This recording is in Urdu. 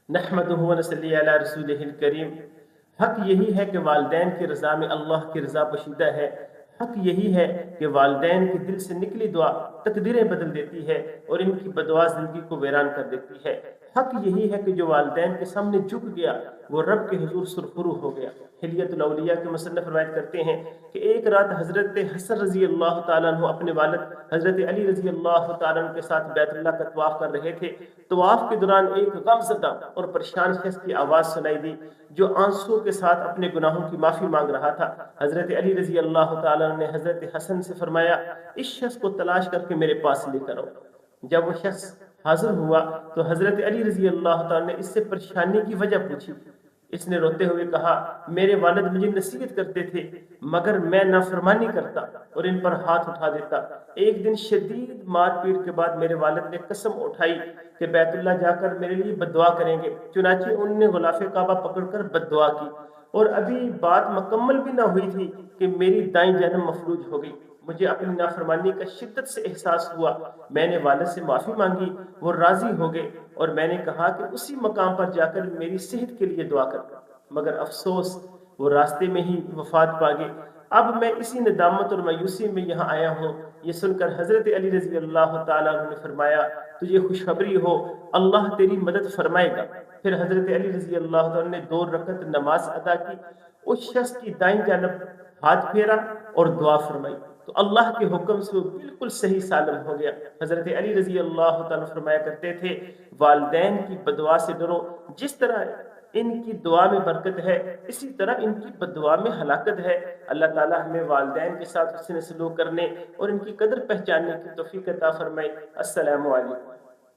نحمدہ و نصلی علی رسولہ الکریم۔ حق یہی ہے کہ والدین کی رضا میں اللہ کی رضا پوشیدہ ہے۔ حق یہی ہے کہ والدین کے دل سے نکلی دعا تقدیریں بدل دیتی ہے اور ان کی بدعا زندگی کو ویران کر دیتی ہے۔ حق یہی ہے کہ جو والدین کے سامنے جھک گیا وہ رب کے حضور سرخرو ہو گیا۔ حلیت الاولیاء کے مصنف روایت کرتے ہیں کہ ایک رات حضرت حسن رضی اللہ تعالیٰ عنہ اپنے والد حضرت علی رضی اللہ تعالیٰ عنہ کے ساتھ بیت اللہ کا طواف کر رہے تھے۔ طواف کے دوران ایک غمزدہ اور پریشان شخص کی آواز سنائی دی جو آنسو کے ساتھ اپنے گناہوں کی معافی مانگ رہا تھا۔ حضرت علی رضی اللہ تعالیٰ عنہ نے حضرت حسن سے فرمایا، اس شخص کو تلاش کر کے میرے پاس لے کر آؤ۔ جب وہ شخص حاضر ہوا تو حضرت علی رضی اللہ تعالیٰ نے اس سے پریشانی کی وجہ پوچھی۔ اس نے روتے ہوئے کہا، میرے والد مجھے نصیحت کرتے تھے مگر میں نافرمانی کرتا اور ان پر ہاتھ اٹھا دیتا۔ ایک دن شدید مار پیٹ کے بعد میرے والد نے قسم اٹھائی کہ بیت اللہ جا کر میرے لیے بد دعا کریں گے، چنانچہ انہوں نے غلاف کعبہ پکڑ کر بد دعا کی، اور ابھی بات مکمل بھی نہ ہوئی تھی کہ میری دائیں جانب مفلوج ہو گئی۔ مجھے اپنی نافرمانی کا شدت سے احساس ہوا، میں نے والد سے معافی مانگی، وہ راضی ہو گئے اور میں نے کہا کہ اسی مقام پر جا کر میری صحت کے لیے دعا کر، مگر افسوس وہ راستے میں ہی وفات پا گئے۔ اب میں اسی ندامت اور مایوسی میں یہاں آیا ہوں۔ یہ سن کر حضرت علی رضی اللہ تعالیٰ عنہ نے فرمایا، تجھے خوشخبری ہو، اللہ تیری مدد فرمائے گا۔ پھر حضرت علی رضی اللہ تعالیٰ نے 2 رکعت نماز ادا کی، اس شخص کی دائیں جانب ہاتھ پھیرا اور دعا فرمائی تو اللہ کے حکم سے وہ بالکل صحیح سالم ہو گیا۔ حضرت علی رضی اللہ تعالیٰ فرمایا کرتے تھے، والدین کی بدعا سے ڈرو، جس طرح ان کی دعا میں برکت ہے اسی طرح ان کی بددعا میں ہلاکت ہے۔ اللہ تعالیٰ ہمیں والدین کے ساتھ حسن سلوک کرنے اور ان کی قدر پہچاننے کی توفیق عطا فرمائے۔ السلام علیکم۔